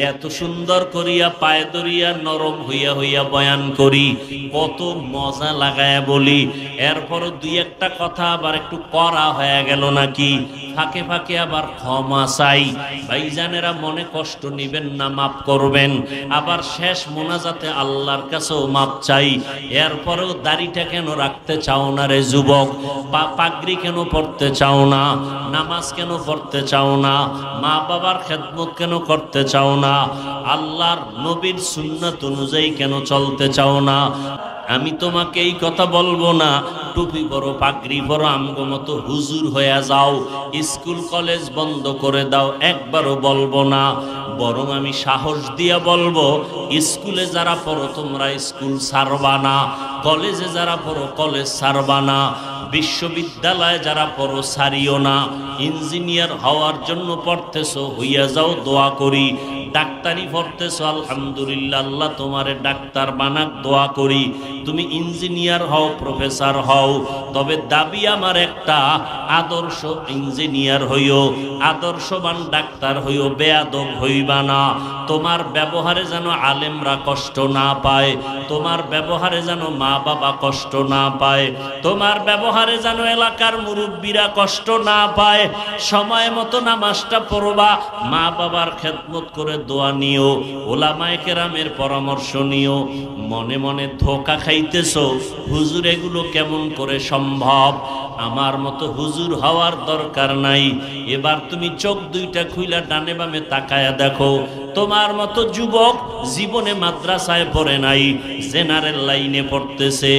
এত সুন্দর করিয়া পায়ে ধরিয়া নরম হইয়া হইয়া বয়ান করি, কত মজা লাগায়া বলি। এরপর দুই একটা কথা আবার একটু করা হয়ে গেল নাকি, ফাঁকে ফাঁকে আবার ক্ষমা চাই। ভাইজানেরা মনে কষ্ট নিবেন না, মাফ করবেন। আবার শেষ মোনাজাতে আল্লাহর কাছেও মাপ চাই। এরপরেও দাড়িটা কেন রাখতে চাও না রে যুবক? পাগড়ি কেন পড়তে চাও না? নামাজ কেন পড়তে চাও না? মা বাবার খেদমত কেন করতে চাও না? আল্লাহর নবীর সুন্নাত অনুযায়ী কেন চলতে চাও না? আমি তোমাকে এই কথা বলবো না টুপি পরো, পাগড়ি পরো, আমগো মতো হুজুর হয়ে যাও, স্কুল কলেজ বন্ধ করে দাও, একবারও বলবো না। বরং আমি সাহস দিয়া বলবো, স্কুলে যারা পড়ো তোমরা স্কুল ছাড়বা না, কলেজে যারা পড়ো কলেজ ছাড়বা না, বিশ্ববিদ্যালয়ে যারা পড়ো ছাড়িও না। ইঞ্জিনিয়ার হওয়ার জন্য পড়তেছো, হইয়া যাও, দোয়া করি। ডাক্তারি পড়তেছো, আলহামদুলিল্লাহ, আল্লাহ তোমারে ডাক্তার বানাক, দোয়া করি। তুমি ইঞ্জিনিয়ার হও, প্রফেসর হও, তবে দাবি আমার একটা, আদর্শ ইঞ্জিনিয়ার হইও, আদর্শবান ডাক্তার হইও, বেয়াদব হইবা না। তোমার ব্যবহারে যেন আলেমরা কষ্ট না পায়, তোমার ব্যবহারে যেন মা বাবা কষ্ট না পায়, তোমার ব্যবহারে যেন এলাকার মুরব্বীরা কষ্ট না পায়। সময় মতো নামাজটা পড়বা, মা বাবার খেদমত করে দোয়া নিও, ওলামায়ে কেরামের পরামর্শ নিও। মনে মনে ধোঁকা খাইতেছো, হুজুর এগুলো কেমন করে সম্ভব? আমার মতো হুজুর হওয়ার দরকার নাই। এবার তুমি চোখ দুইটা খুইলা ডানে বামে তাকায়া দেখো, তোমার মতো যুবক জীবনে মাদ্রাসায় পড়ে নাই, জেনারেল লাইনে পড়তেছে,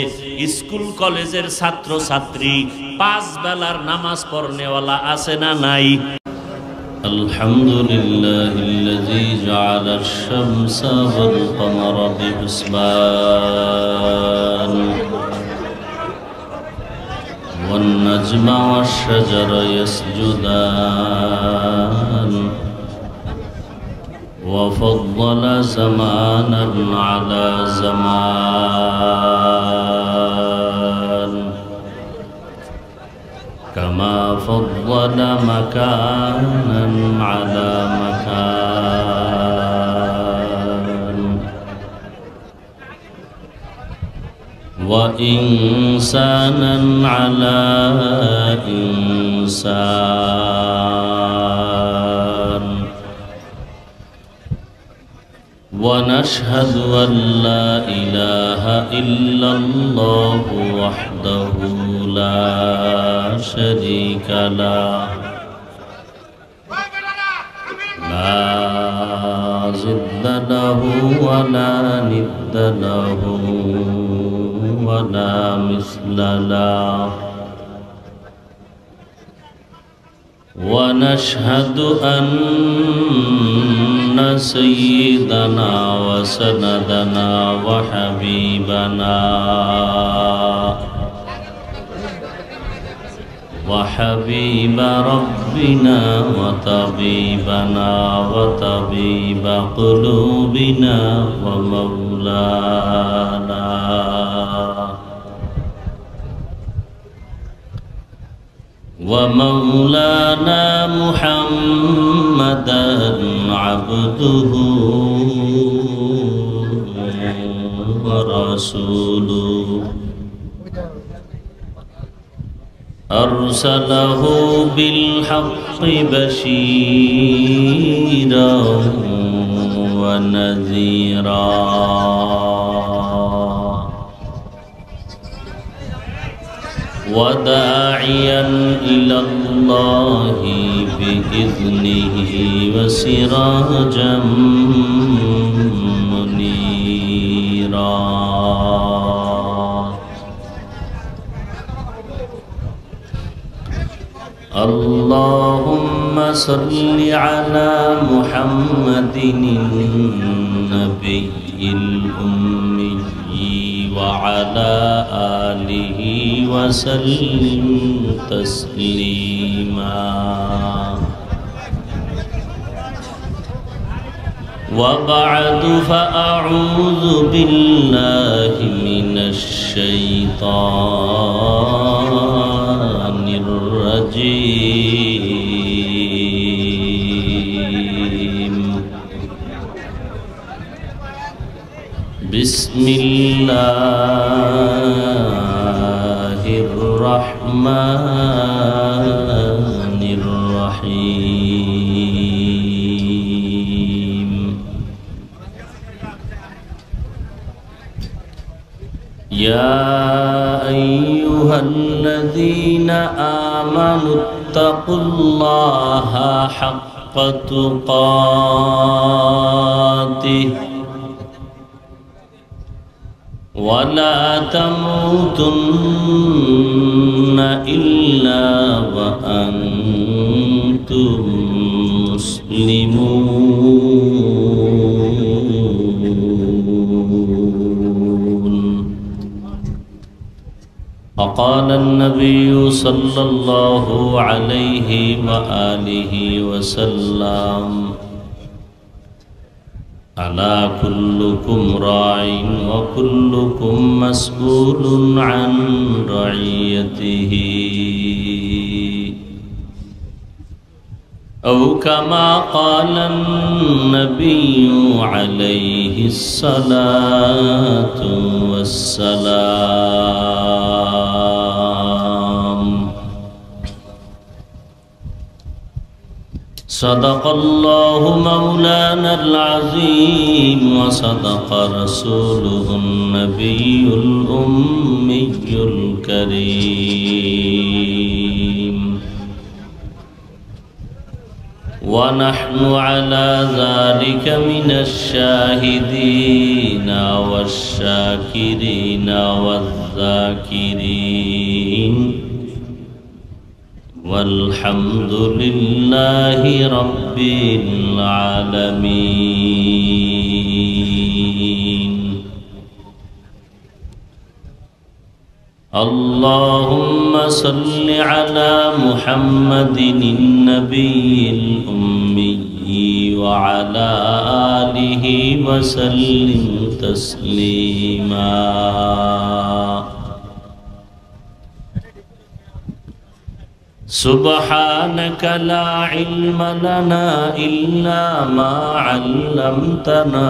স্কুল কলেজের ছাত্র ছাত্রী, 5 বেলার নামাজ পড়নেওয়ালা আছে না নাই? আলহামদুলিল্লাহিল্লাযী জাআলাশ শামসা ওয়াল কমারা বিহিসবান ওয়ান নাজমা ওয়াশ শাজারা ইয়াসজুদান وفضل زمانا على زمان كما فضل مكانا على مكان وإنسانا على إنسان ونشهد أن لا إله إلا الله وحده لا شريك له لا ضد له ولا ند له ولا مثل له ونشهد أن سيدنا وسندنا وحبيبنا وحبيب ربنا وطبيبنا وطبيب قلوبنا ومولانا ومولانا محمدا عبده ورسوله أرسله بالحق بشيرا ونذيرا وداعيا إلى الله بإذنه وسراجا منيرا اللهم صل على محمد النبي الأمي وعلى آله وسلم تسليما وبعد فأعوذ بالله من الشيطان الرجيم बिस्मिल्लाहिर रहमानिर रहीम। या अय्युहल्लज़ीना आमनुत्तक़ुल्लाहा हक़्क़ तुक़ातिह वला तमूतुन्न इल्ला व अंतुम मुस्लिमून। फ़क़ाल अन्नबिय्यु सल्लल्लाहु अलैहि व आलिहि वसल्लम अला कुल्लुकुम राइन व कुल्लुकुम मस्ऊलुन अन रइयतिही औ कमा क़ाला अन्नबिय्यु अलैहिस्सलातु वस्सलाम। सदक़ल्लाहु मौलानल अज़ीम व सदक़ रसूलुहुन नबियुल उम्मियुल करीम व नहनु अला ज़ालिका मिनश शाहिदीन वश्शाकिरीन वज़्ज़ाकिरीन वल्हम्दुलिल्लाहि रब्बिल आलमीन। अल्लाहुम्मा सल्लि अला मुहम्मदिन नबिय्यिल उम्मी व अला आलिहि व सल्लिम तस्लीमा। सुब्हानक ला इल्म लना इल्ला मा अल्लमतना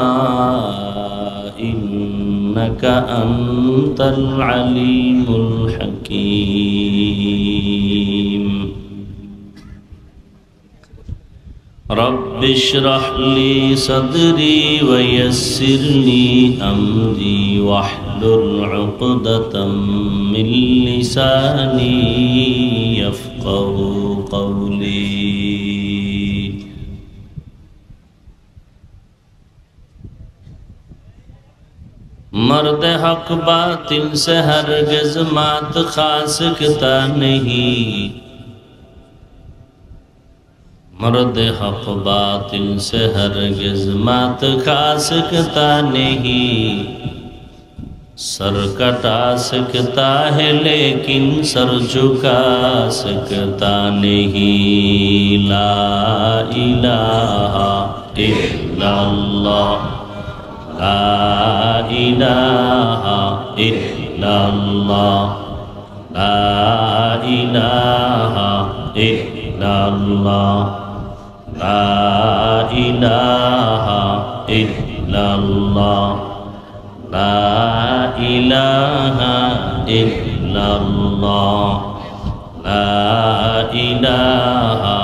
इन्नक अंतल अलीमुल हकीम। रब्बि इश्रह ली सदरी व यस्सिर ली अमरी वहलुल उक़दतम मिन लिसानी यफ़क़हू क़ौली। मर्द हक बातिल से हरगिज़ मात खा सकता नहीं। मर्द हक बातिल से हरगिज़ मात खा सकता नहीं। सर कटा सकता है लेकिन सर झुका सकता नहीं। ला इलाहा इल्लल्लाह ला इलाहा इल्लल्लाह ला इलाहा इल्लल्लाह ला इलाहा इल्लल्लाह ला इलाहा इल्लल्लाह ला इलाहा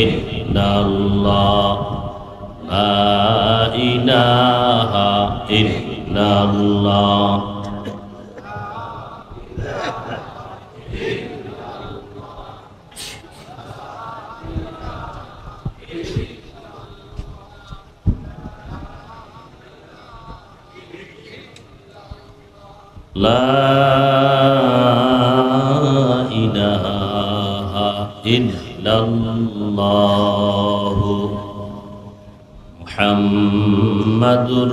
इल्लल्लाह ला इलाहा इल्लल्लाह। ला इलाहा इल्लल्लाह मुहम्मदुर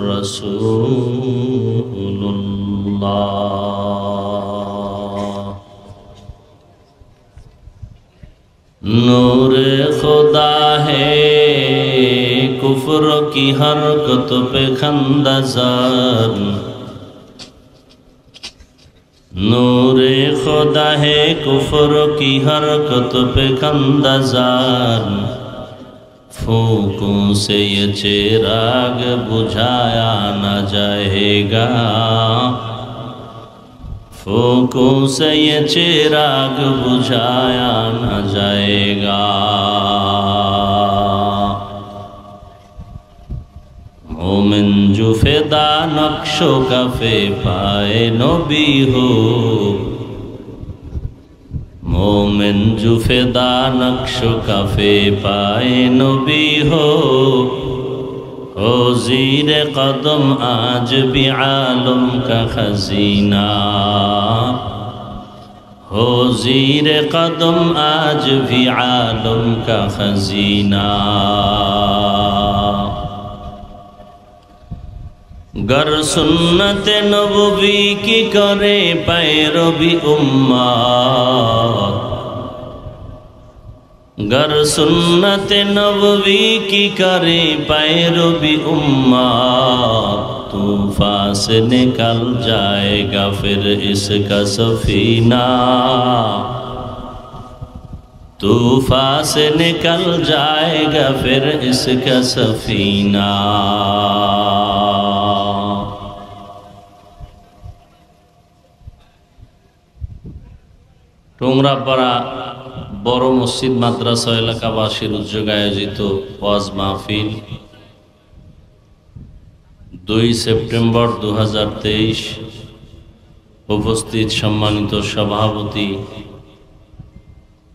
रसूलुल्लाह। नूरे खुदा है कुफ्र की हरकत पे खंदज़ान। नूरे खुदा है कुफ्र की हरकत पे खंदज़ान। फूकों से ये चिराग बुझाया न जाएगा, फूकों से ये चिराग बुझाया न जाएगा। मोमिन जो फिदा नक्शो कफे पाए नबी हो, मोमिन जो फिदा नक्शो कफे पाए नबी हो ज़ीर कदम आज भी आलम का खजीना, हो ज़ीर कदम आज भी आलम का खजीना। गर सुन्नत नबवी की करे पैरवी उम्मत, गर सुन्नत नबवी की करे पैरवी उम्मत, तूफान से निकल जाएगा फिर इसका सफीना, तूफान से निकल जाएगा फिर इसका सफीना। टोंगरापाड़ा बड़ो मस्जिद माद्रासा एलाकाबासीर उद्योगे आयोजित ওয়াজ মাহফিল 2 সেপ্টেম্বর 2023। उपस्थित सम्मानित सभापति,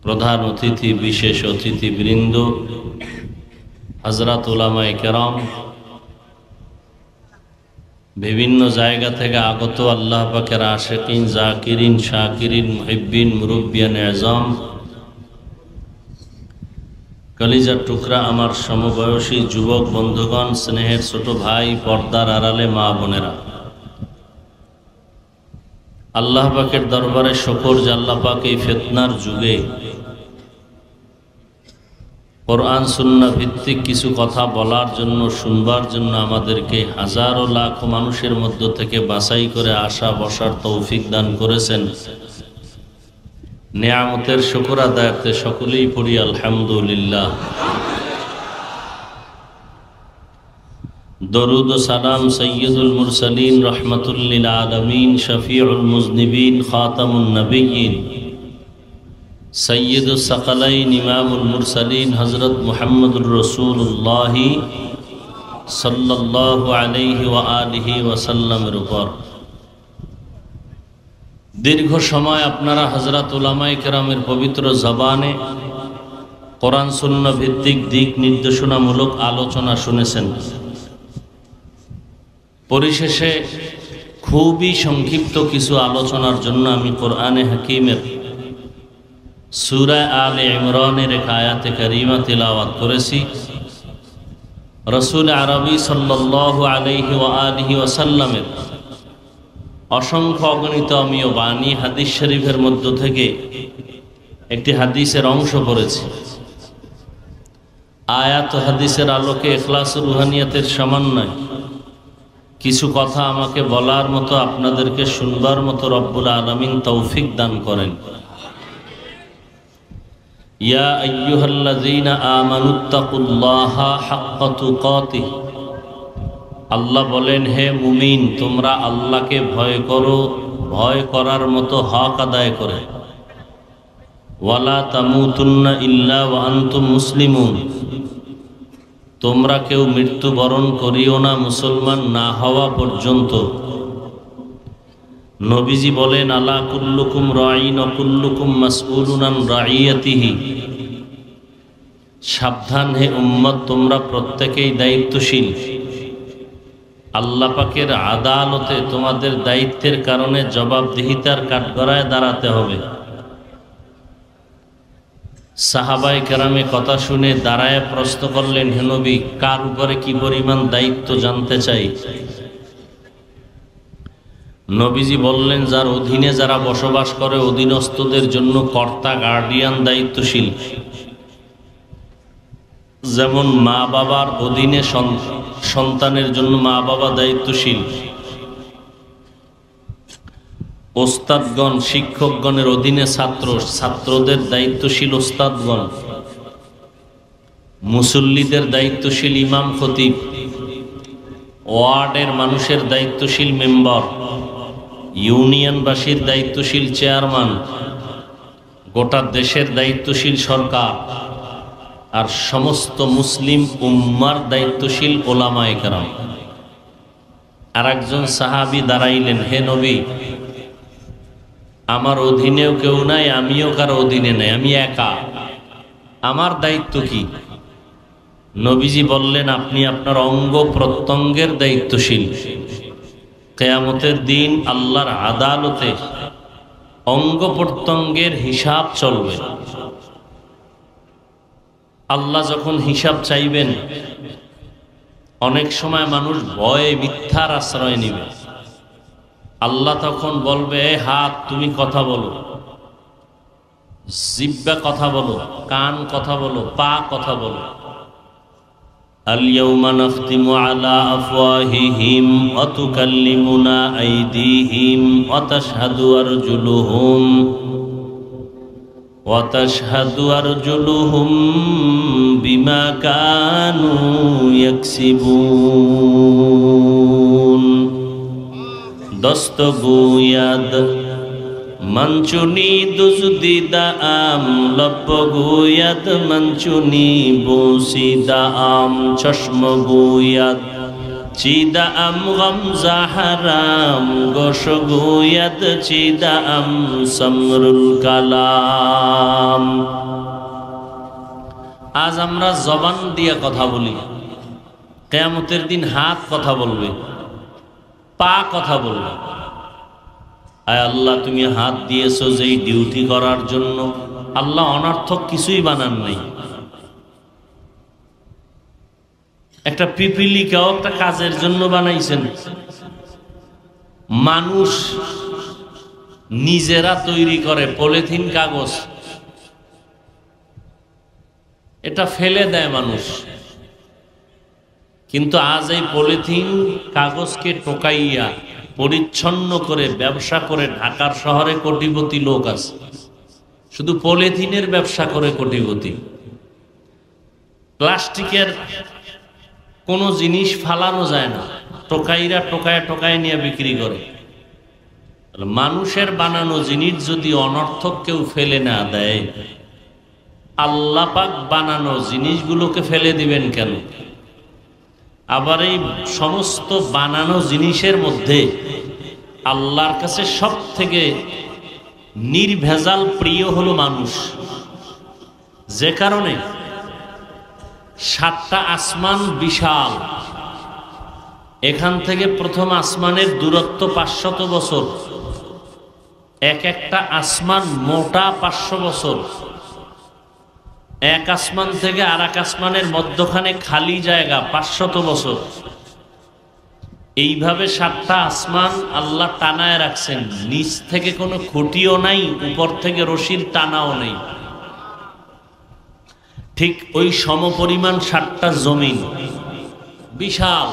प्रधान अतिथि, विशेष अतिथिबृंद, हजरत उलामाए केराम, विभिन्न जायगा थेके आगत आल्लाह पाकेर आशिकीन, जाकिरिन, शाकिरिन, मुहिब्बिन, मुरब्बियान आज़म, कलिजार टुकरा आमार समबयसी युवक बंधुगण, स्नेहेर छोटो भाई, पर्दार आड़ाले मा बोनेरा, आल्लाह पाकेर दरबारे शुक्र जे आल्लाह पाक एई फितनार जुगे कुरआन सुन्नाह भित्तिक किछु कथा बलार जन्य शुनबार जन्य आमादेरके हजारो लाख मानुषेर मध्य थेके बाछाई करे आशा बसार तौफिक दान करेছেন। नेयामतेर शुक्र आदायार्थे सकलेई पড়ি आलহামদুলিল্লাহ। दरूद व सलाम सय्यदुल मुरसलीन रहमतुल लिल आलमीन शफीउल मुज़निबीन खातमुन नबिय्यीन सय्यदुस सकलैन इमामुल मुरसलीन हज़रत मुहम्मदुर रसूलुल्लाह सल्लल्लाहु अलैहि व आलिहि वसल्लमेर ऊपर दीर्घ समय आपनारा हजरत उलामाए केरामेर पवित्र जबाने कुरान सुन्नाह भित्तिक दिक निर्देशनामूलक आलोचना शुनेছেন। परिशेषे खूबই संक्षिप्त किछु आलोचनार जन्य आमि कुरआने हकीमेर सूरा आले इमरानेर एक आयाते करीमा तिलावत करेছি। रसूल आरबी सल्लल्लाहु अलैहि व आलिहि वसल्लमेर असंख्य अगणित अमीय बाणी हादिस शरीफेर मध्य थेके एकटी हादिसेर अंश पड़ेছি। आयात हादिसेर आलोके इखलासुल रूहानियातेर समन्वय किछु कथा आमाके बलार मतो आपनादेरके शुनबार मतो रब्बुल आलामीन तौफिक दान करें। या अय्युहाल्लाযীনা আমানুত্তাকুল্লাহা হাক্কা তুকাতিহ, আল্লাহ বলেন হে মুমিন তোমরা আল্লাহকে ভয় করো, ভয় করার মতো হক আদায় করে। ওয়ালা তামুতুন্না ইল্লা ওয়া আনতুম মুসলিমুন, তোমরা কেউ মৃত্যুবরণ করিও না মুসলমান না হওয়া পর্যন্ত। নবীজি বলেন আলা কুল্লুকুম রাঈন ওয়া কুল্লুকুম মাসউলুন আন রাঈয়াতিহি, সাবধান হে উম্মত তোমরা প্রত্যেকেই দায়িত্বশীল। আল্লাহ পাকের আদালতে তোমাদের দায়িত্বের কারণে জবাবদিহিতার কাঠগড়ায় দাঁড়াতে হবে। সাহাবায়ে কেরামে কথা শুনে দাঁড়ায় প্রশ্ন করলেন, হে নবী কার উপরে কি পরিমাণ দায়িত্ব জানতে চাই। নবীজি বললেন যার অধীনে যারা বসবাস করে অধীনস্থদের জন্য কর্তা গার্ডিয়ান দায়িত্বশীল। যেমন মা বাবার অধীনে সন্তানের জন্য মা বাবা দায়িত্বশীল, ওস্তাদগণ শিক্ষকগণের অধীনে ছাত্রদের দায়িত্বশীল ওস্তাদগণ, মুসল্লিদের দায়িত্বশীল ইমাম খতিব, ওয়ার্ডের মানুষের দায়িত্বশীল মেম্বার, ইউনিয়নবাসীর দায়িত্বশীল চেয়ারম্যান, গোটা দেশের দায়িত্বশীল সরকার, আর সমস্ত মুসলিম উম্মার দায়িত্বশীল ওলামায়ে কেরাম। আর একজন সাহাবী দাঁড়াইলেন, হে নবী, আমার অধীনেও কেউ নাই, আমিও কারো অধীনে নাই, আমি একা, আমার দায়িত্ব কি? নবীজি বললেন, আপনি আপনার অঙ্গ প্রত্যঙ্গের দায়িত্বশীল। কিয়ামতের দিন আল্লাহর আদালতে অঙ্গ প্রত্যঙ্গের হিসাব চলবে। আল্লাহ যখন হিসাব চাইবেন, অনেক সময় মানুষ ভয়ে মিথ্যার আশ্রয় নিবে। আল্লাহ তখন বলবে, হাত তুমি কথা বলো, জিহ্বা কথা বলো, কান কথা বলো, পা কথা বলো। اليوم نختم على أفواههم وتكلمنا أيديهم وتشهد أرجلهم بما كانوا يكسبون দস্ত গুয়াদ মঞ্চুনি দুজদিদা আম লব্ব গুয়াদ মঞ্চুনি বসিদা আম চশম গুয়াদ চিদা আম গমজা হারাম গোশ গুয়াদ চিদা আম সমরুল কালাম। আজ আমরা জবান দিয়ে কথা বলি, কিয়ামতের দিন হাত কথা বলবে, পা কথা বলবে। আয় আল্লাহ, তুমি হাত দিয়েছো যেই ডিউটি করার জন্য, আল্লাহ অনর্থক কিছুই বানান নাই। একটা পিপিলিকাও একটা কাজের জন্য বানাইছেন। মানুষ নিজেরা তৈরি করে পলিথিন কাগজ, এটা ফেলে দেয় মানুষ। কিন্তু আজ এই পলিথিন কাগজকে টোকাইয়া পরিচ্ছন্ন করে ব্যবসা করে ঢাকার শহরে কোটিপতি লোক আছে, শুধু পলিথিনের ব্যবসা করে কোটিপতি। প্লাস্টিকের কোনো জিনিস ফালানো যায় না, টোকাইরা টোকায় টোকায় নিয়ে বিক্রি করে। মানুষের বানানো জিনিস যদি অনর্থক কেউ ফেলে না দেয়, আল্লাহ পাক বানানো জিনিসগুলোকে ফেলে দিবেন কেন? আবার এই সমস্ত বানানো জিনিসের মধ্যে আল্লাহর কাছে সব থেকে নির্ভেজাল প্রিয় হলো মানুষ। যে কারণে 7টা আসমান বিশাল, এখান থেকে প্রথম আসমানের দূরত্ব 500 বছর, এক একটা আসমান মোটা 500 বছর। এক আসমান থেকে আর এক আসমানের মধ্যখানে খালি জায়গা 500 বছর। এইভাবে 7টা আসমান আল্লাহ টানায় রাখছেন, নিচ থেকে কোনো খুঁটিও নাই, উপর থেকে রশির টানাও নেই। ঠিক ওই সমপরিমাণ 7টা জমিন বিশাল।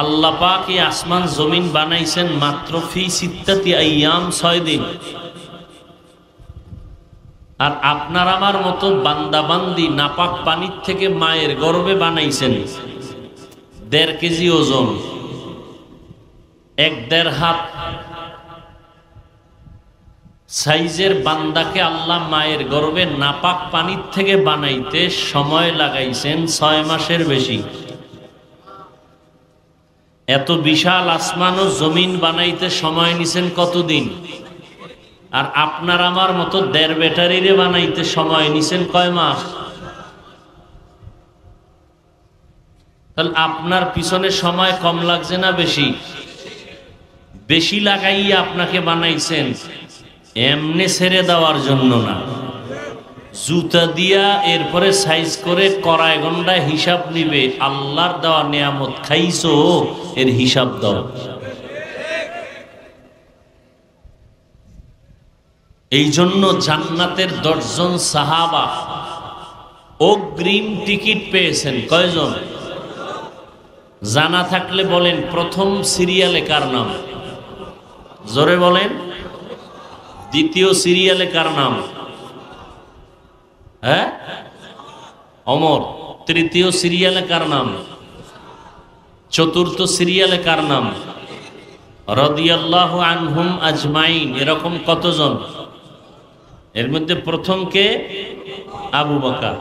আল্লাহ পাক এই আসমান জমিন বানাইছেন মাত্র ফি সিত্তাতি আইয়াম, 6 দিন। আর আপনার আমার মতো বান্দাবান্দি নাপাক পানির থেকে মায়ের গর্ভে বানাইছেন 1.5 কেজি ওজন, 1-1.5 হাত সাইজের বান্দাকে আল্লাহ মায়ের গর্ভে নাপাক পানির থেকে বানাইতে সময় লাগাইছেন 6 মাসের বেশি। এত বিশাল আসমান ও জমিন বানাইতে সময় নিছেন কতদিন? আর আপনার আমার মতো 1.5 ব্যাটারিরে বানাইতে সময় নিছেন কয় মাস? তাহলে আপনার পিছনে সময় কম লাগছে না বেশি? বেশি লাগাইয়া আপনাকে বানাইছেন, এমনি ছেড়ে দেওয়ার জন্য না। জুতা দিয়া এরপরে সাইজ করে কড়ায় গন্ডায় হিসাব নিবে, আল্লাহর দেওয়া নিয়ামত খাইছো এর হিসাব দাও। এই জন্য জান্নাতের 10 জন সাহাবা অগ্রিম টিকিট পেয়েছেন। কয়জন জানা থাকলে বলেন, প্রথম সিরিয়ালে কার নাম? জোরে বলেন। দ্বিতীয় সিরিয়ালে কার নাম? হ্যাঁ, ওমর। তৃতীয় সিরিয়ালে কার নাম? চতুর্থ সিরিয়ালে কার নাম? রাদিয়াল্লাহু আনহুম আজমাইন। এরকম কতজন? এর মধ্যে প্রথম কে? আবু বকর।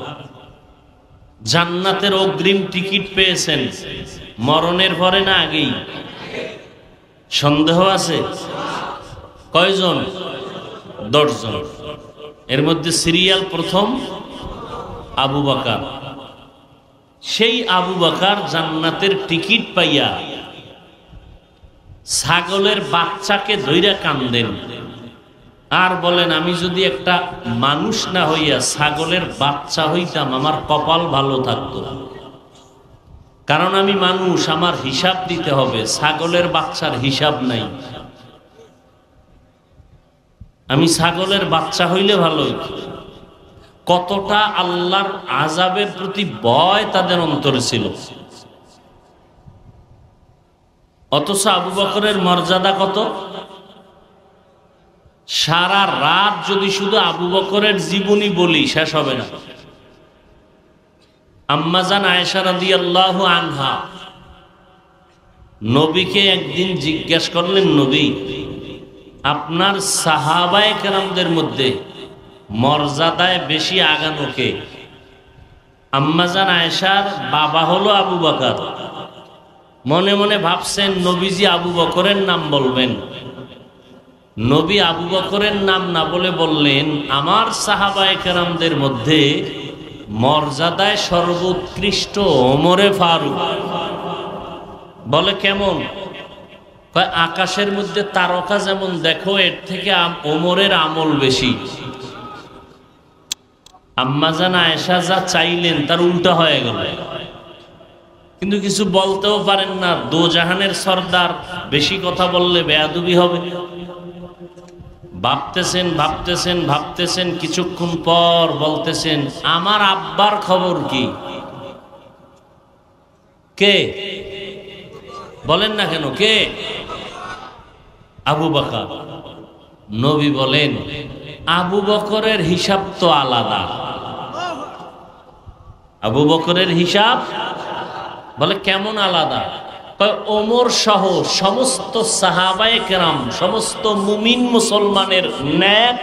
জান্নাতের অগ্রিম টিকিট পেয়েছেন মরণের পরে না আগেই? সন্দেহ আছে? কয়জন? 10 জন। এর মধ্যে সিরিয়াল প্রথম আবু বকর। সেই আবু বকর জান্নাতের টিকিট পাইয়া ছাগলের বাচ্চাকে ধইরা কান্দেন আর বলেন, আমি যদি একটা মানুষ না হইয়া ছাগলের বাচ্চা হইতাম আমার কপাল ভালো থাকতো, কারণ আমি মানুষ, আমার হিসাব দিতে হবে, ছাগলের বাচ্চার হিসাব নাই। আমি ছাগলের বাচ্চা হইলে ভালো হইত। কতটা আল্লাহর আযাবের প্রতি ভয় তাদের অন্তরে ছিল। অথচ আবু বকরের মর্যাদা কত! সারা রাত যদি শুধু আবু বকরের জীবনী বলি শেষ হবে না। আম্মাজান আয়েশা রাদিয়াল্লাহু আনহা নবীকে একদিন জিজ্ঞেস করলেন, নবী, আপনার সাহাবায়ে কেরামদের মধ্যে মর্যাদায় বেশি আগানো কে? আম্মাজান আয়েশার বাবা হলো আবু বকর। মনে মনে ভাবছেন নবীজি আবু বকরের নাম বলবেন। নবী আবু বকরের নাম না বলে বললেন, আমার সাহাবায়ে কেরামদের মধ্যে মর্যাদায় সর্বোৎকৃষ্ট ওমরে ফারুক। বলে কেমন? আকাশের মধ্যে তারকা যেমন দেখো, এর থেকে ওমরের আমল বেশি। আম্মাজান আয়েশা যা চাইলেন তার উল্টা হয়ে গেল, কিন্তু কিছু বলতেও পারেন না। দোজাহানের সর্দার, বেশি কথা বললে বেয়াদবি হবে। ভাবতেছেন ভাবতেছেন ভাবতেছেন, কিছুক্ষণ পর বলতেছেন, আমার আব্বার খবর কি? কে? বলেন না কেন, কে? আবু বকর। নবী বলেন, আবু বকরের হিসাব তো আলাদা। আবু বকরের হিসাব? বলে কেমন আলাদা? ওমর সহ সমস্ত সাহাবায়ে কেরাম, সমস্ত মুমিন মুসলমানের ন্যাক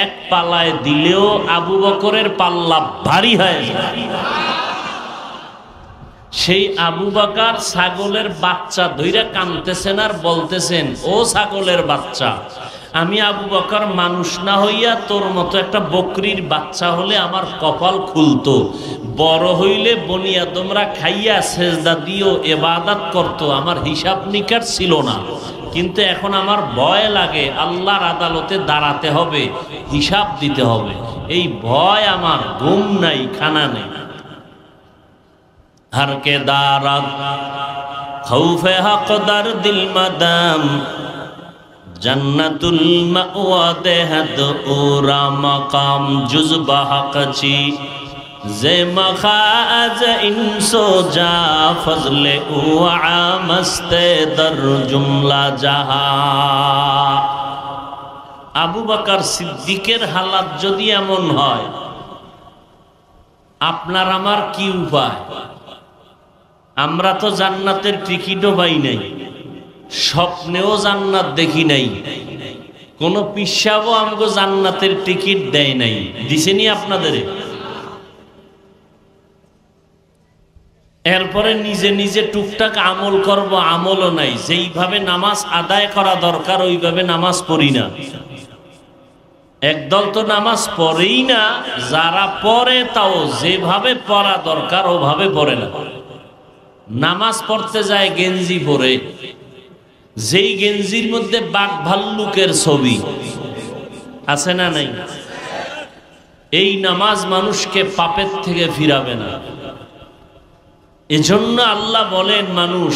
এক পাল্লায় দিলেও আবু বকরের পাল্লা ভারী হয়ে যায়। সেই আবু বকর ছাগলের বাচ্চা ধইরা কাঁদতেছেন আর বলতেছেন, ও ছাগলের বাচ্চা, আমি আবু বকর মানুষ না হইয়া তোর মতো একটা বকরির বাচ্চা হলে আমার কপাল খুলতো, বড় হইলে বনিয়া তোমরা খাইয়া সেজদা দিও ইবাদত করতো, আমার হিসাব নিকাশ ছিল না। কিন্তু এখন আমার ভয় লাগে, আল্লাহর আদালতে দাঁড়াতে হবে, হিসাব দিতে হবে। এই ভয় আমার, ঘুম নাই, খানা নেই। हर के दारद खौफे हक दर दिल मदम जन्नतुल मअवा देहद उरा मकाम जुज बहकची जे मखाज इंसो जा फजले उआ मस्ते दर जुमला जहा। আবু বকর সিদ্দিকের হালাত যদি এমন হয়, আপনার আমার কি উপায়? আমরা তো জান্নাতের টিকিটও পাই নাই, স্বপ্নেও জান্নাত দেখি নাই, কোন পিসাবও আমাকে জান্নাতের টিকিট দেয় নাই। দিছেনি আপনাদের? এরপরে নিজে নিজে টুকটাক আমল করব, আমলও নাই। যেইভাবে নামাজ আদায় করা দরকার ওইভাবে নামাজ পড়ি না। একদল তো নামাজ পড়েই না, যারা পড়ে তাও যেভাবে পড়া দরকার ওভাবে পড়ে না। নামাজ পড়তে যায় গেঞ্জি পরে, যেই গেঞ্জির মধ্যে বাঘ ভাল্লুকের ছবি আছে না নাই, এই নামাজ মানুষকে পাপের থেকে ফিরাবে না। এজন্য আল্লাহ বলেন, মানুষ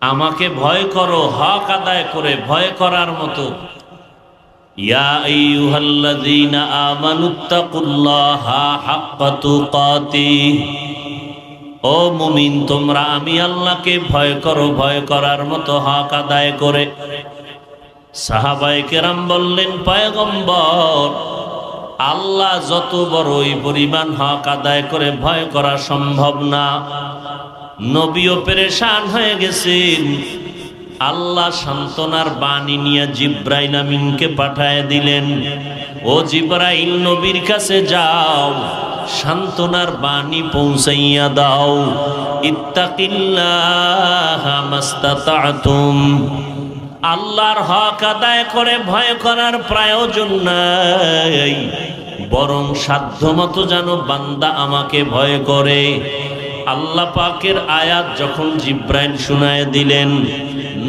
আমাকে ভয় করো, হক আদায় করে ভয় করার মতো। ইয়া আইয়ুহাল্লাযীনা আমানুত্তাকুল্লাহা হাক্কা তুকাতিহ, ও মুমিন তোমরা আমি আল্লাহকে ভয় করো, ভয় করার মতো হক আদায় করে। সাহাবায়ে কেরাম বললেন, পয়গম্বর আল্লাহ যত বড় ওই পরিমাণ হক আদায় করে ভয় করা সম্ভব না। নবীও পেরেশান হয়ে গেছেন। আল্লাহ সান্ত্বনার বাণী নিয়ে জিব্রাইল আমিনকে পাঠায় দিলেন, ও জিব্রাইল নবীর কাছে যাও, সান্ত্বনার বাণী পৌঁছাইয়া দাও। ইত্তাকিল্লাহা মাস্তাতাতুম, আল্লাহর হক আদায় করে ভয় করার প্রয়োজন নাই, বরং সাধ্যমতো যেন বান্দা আমাকে ভয় করে। আল্লাহ পাকের আয়াত যখন জিব্রাইল শুনায় দিলেন,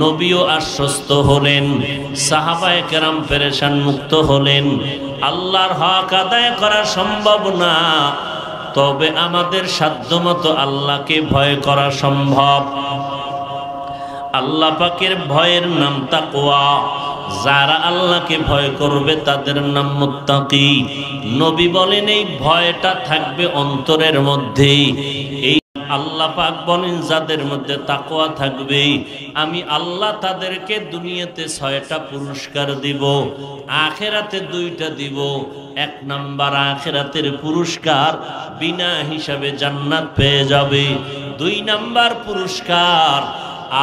নবীও আশ্বস্ত হলেন, সাহাবায়ে কেরাম পেরেশান মুক্ত হলেন। আল্লাহর হক আদায় করা সম্ভব না, তবে আমাদের সাধ্যমতো আল্লাহকে ভয় করা সম্ভব। আল্লাহ পাকের ভয়ের নাম তাকওয়া। যারা আল্লাহকে ভয় করবে তাদের নাম মুত্তাকি। নবী বলেন এই ভয়টা থাকবে অন্তরের মধ্যে। এই আল্লাহ পাক বলেন যাদের মধ্যে তাকওয়া থাকবে আমি আল্লাহ তাদেরকে দুনিয়াতে 6টা পুরস্কার দিব, আখিরাতে 2টা দিব। 1 নাম্বার আখিরাতের পুরস্কার, বিনা হিসাবে জান্নাত পেয়ে যাবে। 2 নাম্বার পুরস্কার,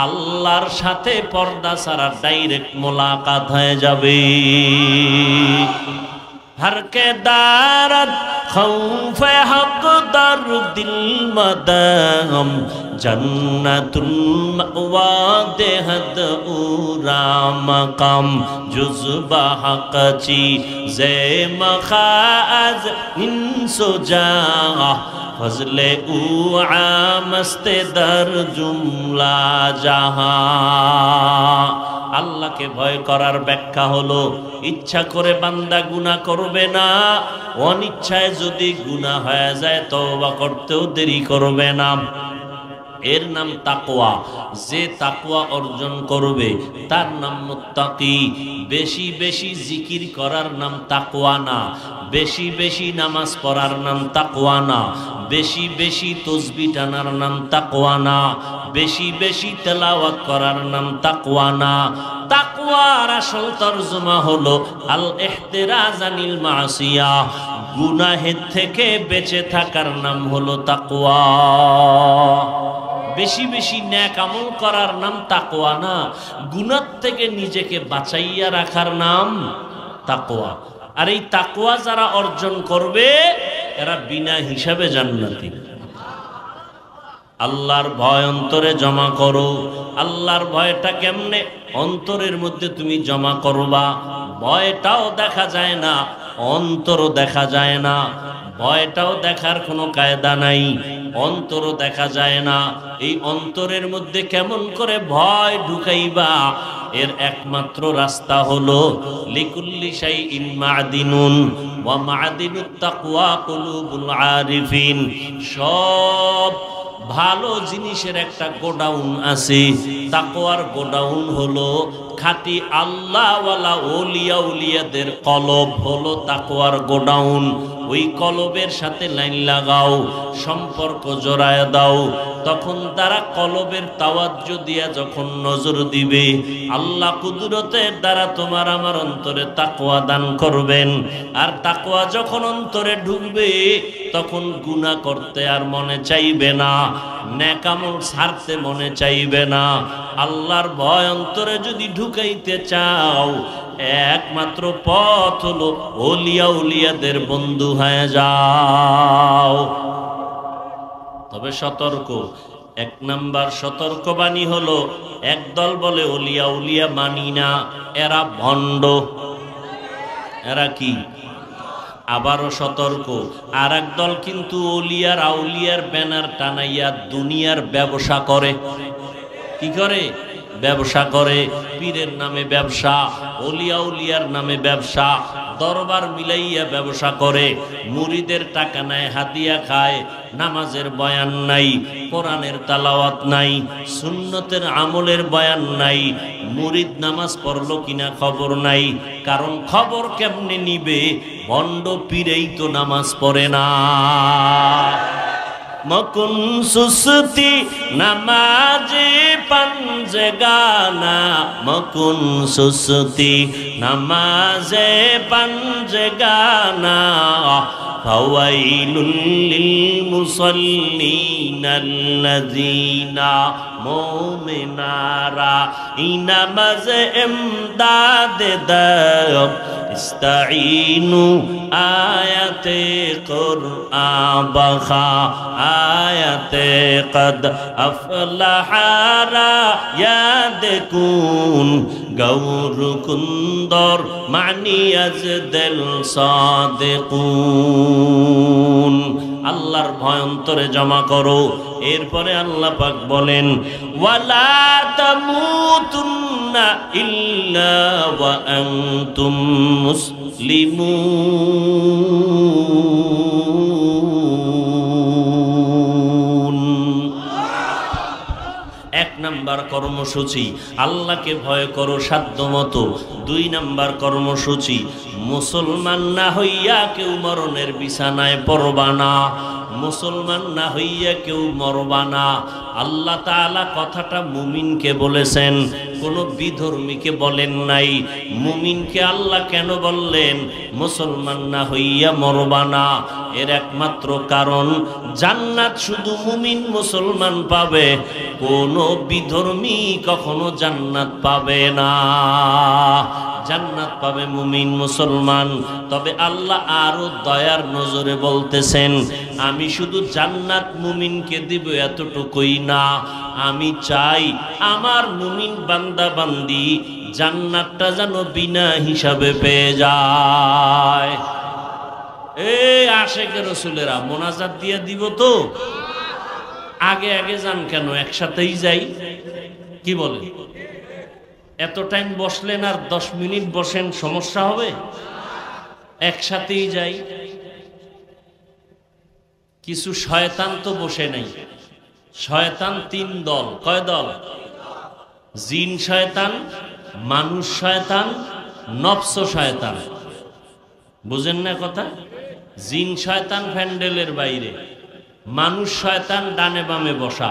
আল্লাহর সাথে পর্দা ছাড়া ডাইরেক্ট মোলাকাত হয়ে যাবে। हर के दारत खौफ हक दर दिल मदम जन्नतुल मअवा देहद उरा मकाम जुज़बा हक़ची ज़े मखाज़ इंसो जा फजले उ आमस्ते दर जुमला जहां। আল্লাহকে ভয় করার ব্যাখ্যা হলো ইচ্ছা করে বান্দা গুনাহ করবে না, অনিচ্ছায় যদি গুনাহ হয়ে যায় তওবা করতেও দেরি করবে না। এর নাম তাকওয়া। যে তাকওয়া অর্জন করবে তার নাম মুত্তাকি। বেশি বেশি জিকির করার নাম তাকওয়া না, বেশি বেশি নামাজ পড়ার নাম তাকওয়া না, বেশি বেশি তাসবিহ টানার নাম তাকওয়া না, বেশি বেশি তেলাওয়াত করার নাম তাকওয়া না। তাকওয়ার আসল তরজমা হলো আল ইহতিরাজ আনিল মাসিয়া, গুনাহের থেকে বেঁচে থাকার নাম হলো তাকওয়া। বেশি বেশি নেক আমল করার নাম তাকওয়া না, গুনাহ থেকে নিজেকে বাঁচাইয়া রাখার নাম তাকওয়া। আর এই তাকওয়া যারা অর্জন করবে এরা বিনা হিসাবে জান্নাতি। আল্লাহর ভয় অন্তরে জমা করো। আল্লাহর ভয়টা কেমনে অন্তরের মধ্যে তুমি জমা করবা? ভয়টাও দেখা যায় না, অন্তরও দেখা যায় না। ভয়টাও দেখার কোনো কায়দা নাই, অন্তরও দেখা যায় না। এই অন্তরের মধ্যে কেমন করে ভয় ঢুকাইবা? এর একমাত্র রাস্তা হলো লিকুল্লি শাইইন মা'দিনুন ওয়া মা'দিনুত তাকওয়া কুলুবুল আরিফিন। সব ভালো জিনিসের একটা গোডাউন আছে, তাকওয়ার গোডাউন হলো খাঁটি আল্লাহওয়ালা ওলিয়া উলিয়াদের কলব হলো তাকওয়ার গোডাউন। ওই কলবের সাথে লাইন লাগাও, সম্পর্ক জড়ায় দাও, তখন তারা কলবের তাওয়াজ্জু দিয়া যখন নজর দিবে আল্লাহ কুদরতের দ্বারা তোমার আমার অন্তরে তাকওয়া দান করবেন। আর তাকওয়া যখন অন্তরে ঢুকবে তখন গুনাহ করতে আর মনে চাইবে না, নেক আমল ছাড়তে মনে চাইবে না। আল্লাহর ভয় অন্তরে যদি ঢুকাইতে চাও একমাত্র পথ হলো ওলিয়া উলিয়াদের বন্ধু হয়ে যাও। তবে সতর্ক, 1 নাম্বার সতর্কবাণী হলো একদল বলে ওলিয়া উলিয়া মানি না, এরা ভণ্ড। এরা কি? আবারও সতর্ক, আর একদল কিন্তু ওলিয়ার আউলিয়ার ব্যানার টানাইয়া দুনিয়ার ব্যবসা করে। কি করে? ব্যবসা করে। পীরের নামে ব্যবসা, ওলিয়া উলিয়ার নামে ব্যবসা, দরবার মিলাইয়া ব্যবসা করে, মুরিদের টাকা নেয়, হাদিয়া খায়। নামাজের বয়ান নাই, কোরআনের তালাওয়াত নাই, সুন্নতের আমলের বয়ান নাই। মুরিদ নামাজ পড়লো কিনা খবর নাই, কারণ খবর কেমনে নিবে? ভণ্ড পীরেই তো নামাজ পড়ে না। মকুন সুস্তি নামাজে পঞ্জগানা মকুন সুস্তি নামাজে পঞ্জগানা ফাওয়াইলুল লিল মুসাল্লিনাল্লাযীনা মুমিনারা ইনামাজ ইমদাদ দাও ইস্তাঈনু আয়াতে কুরআন বখা আয়াতে কদ আফলাহারা ইয়াদ কুন গৌর কুন্দর মানি আজ দিল সাদিকুন। আল্লাহর ভয় অন্তরে জমা করো। এরপরে আল্লাহ পাক বলেন ওয়ালা তামুতুন্না ইল্লা ওয়া আনতুম মুসলিমুন। এক নাম্বার কর্মসূচি আল্লাহকে ভয় করো সাধ্যমতো। দুই নাম্বার কর্মসূচি মুসলমান না হইয়া কেউ মরণের বিছানায় পড়বা না। মুসলমান না হইয়া কেউ মরবা না। আল্লাহ তাআলা কথাটা মুমিনকে বলেছেন, কোনো বিধর্মীকে বলেন নাই। মুমিনকে আল্লাহ কেন বললেন মুসলমান না হইয়া মরবা না? এর একমাত্র কারণ জান্নাত শুধু মুমিন মুসলমান পাবে, কোনো বিধর্মী কখনো জান্নাত পাবে না। জান্নাত পাবে মুমিন মুসলমান। তবে আল্লাহ আরো দয়ার নজরে বলতেছেন, আমি শুধু জান্নাত মুমিনকে দিব এতটুকুই না, আমি চাই আমার মুমিন বান্দা বান্দি জান্নাতটা যেন বিনা হিসাবে পেয়ে যায়। এই আশেকে রসুলেরা মোনাজাত দিয়ে দিব তো, আগে আগে যান কেন? একসাথেই যাই। কি বলে? এত টাইম বসলেন আর 10 মিনিট বসেন, সমস্যা হবে? একসাথেই যাই। কিছু শয়তান তো বসে নাই। শয়তান 3 দল। কয় দল? জিন শয়তান, মানুষ শয়তান, নফস শয়তান। বুঝেন না কথা? জিন শয়তান প্যান্ডেলের বাইরে, মানুষ শয়তান ডানে বামে বসা,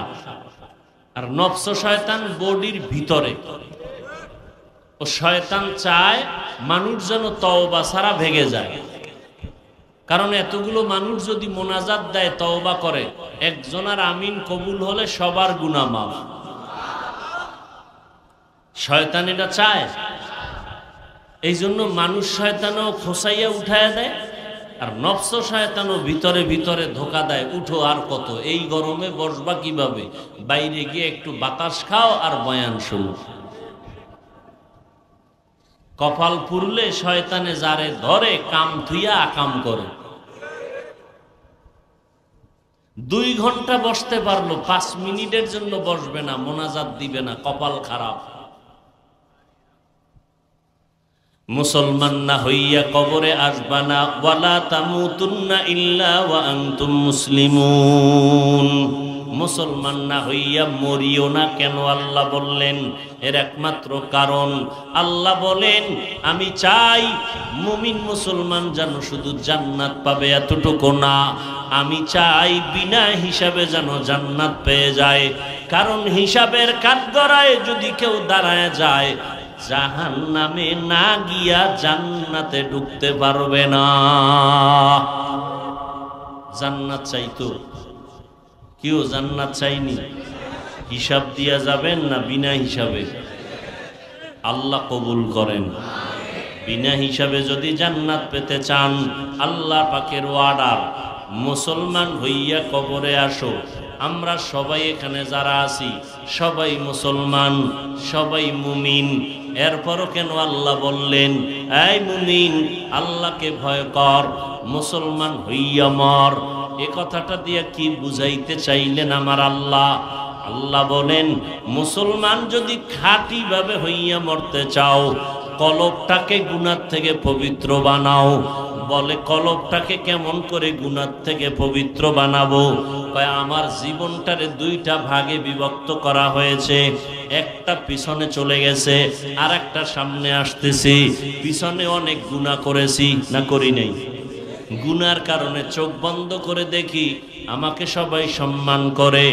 আর নফস শয়তান বডির ভিতরে। ও শয়তান চায় মানুষ যেন তওবা ছাড়া ভেঙে যায়। কারণ এতগুলো মানুষ যদি মোনাজাত দেয়, তওবা করে, একজনের আমিন কবুল হলে সবার গুনাহ মাফ। শয়তান এটা চায়। এই জন্য মানুষ শয়তানও খোসাইয়া উঠায় দেয়, আর নফস শয়তানও ভিতরে ভিতরে ধোকা দেয়, উঠো আর কত, এই গরমে বসবা কিভাবে, বাইরে গিয়ে একটু বাতাস খাও আর বয়ান শুনো। কপাল পুরলে শয়তানে যারে ধরে কাম থুইয়া আকাম করে। 2 ঘন্টা বসতে পারলো, 5 মিনিটের জন্য বসবে না, মোনাজাত দিবে না, কপাল খারাপ। মুসলমান না হইয়া কবরে আসবা না। ওয়ালা তামুতুন্না ইল্লা ওয়া আনতুম মুসলিমুন। মুসলমান না হইয়া মরিও না কেন আল্লাহ বললেন? এর একমাত্র কারণ আল্লাহ বলেন, আমি চাই মুমিন মুসলমান যেন শুধু জান্নাত পাবে এতটুকু না, আমি চাই বিনা হিসাবে যেন জান্নাত পেয়ে যায়। কারণ হিসাবের কাঠগড়ায় যদি কেউ দাঁড়ায় যায়, জাহান্নামে না গিয়া জান্নাতে ঢুকতে পারবে না। জান্নাত চাইতো কেউ? জান্নাত চাইনি। হিসাব দিয়া যাবেন না বিনা হিসাবে? আল্লাহ কবুল করেন। বিনা হিসাবে যদি জান্নাত পেতে চান, আল্লাহ পাকের ওয়ার্ডার, মুসলমান হইয়া কবরে আসো। আমরা সবাই এখানে যারা আছি সবাই মুসলমান, সবাই মুমিন। এরপরও কেন আল্লাহ বললেন, এই মুমিন আল্লাহকে ভয় কর, মুসলমান হইয়া মর? এ কথাটা দিয়ে কি বুঝাইতে চাইলেন আমার আল্লাহ? আল্লাহ বলেন, মুসলমান যদি খাঁটি ভাবে হইয়া মরতে চাও, কলবটাকে গুনাহ থেকে পবিত্র বানাও। বলে কলবটাকে কেমন করে গুনাহ থেকে পবিত্র বানাবো? কয় আমার জীবনটারে 2টা ভাগে বিভক্ত করা হয়েছে, একটা পিছনে চলে গেছে আর একটা সামনে আসতেছি। পিছনে অনেক গুনাহ করেছি না করি নাই? গুনার কারণে চোখ বন্ধ করে দেখি আমাকে সবাই সম্মান করে,